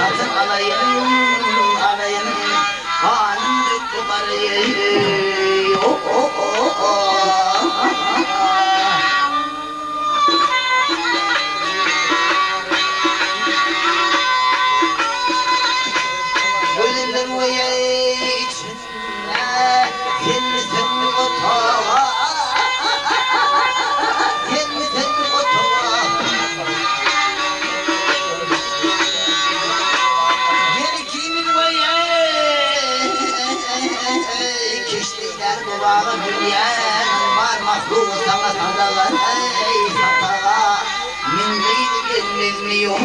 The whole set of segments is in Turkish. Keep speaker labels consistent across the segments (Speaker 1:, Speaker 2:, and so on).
Speaker 1: satın alayım kanım döktü karıyı ölümden oya içinde yeniden otağa kişiler durağı dünyanın var mahluğu sana sadalar ey satağa min gıyri gelmiyor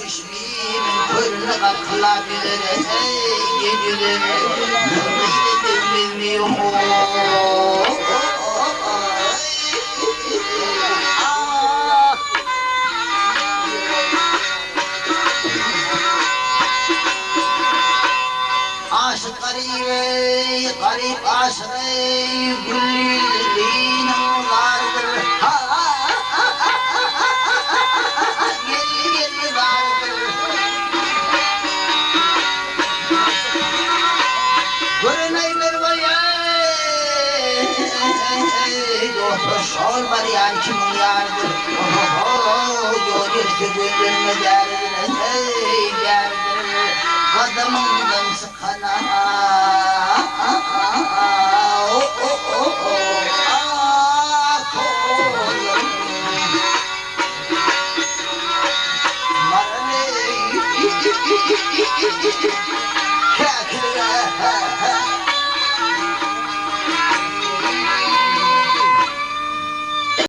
Speaker 1: çeşmemin körüne katılabilir gelir bilmiyor aşık garip aşık güllerin vardır şol var yani kimin yardır görür ki gönlüme derdir derdir adamından sıkana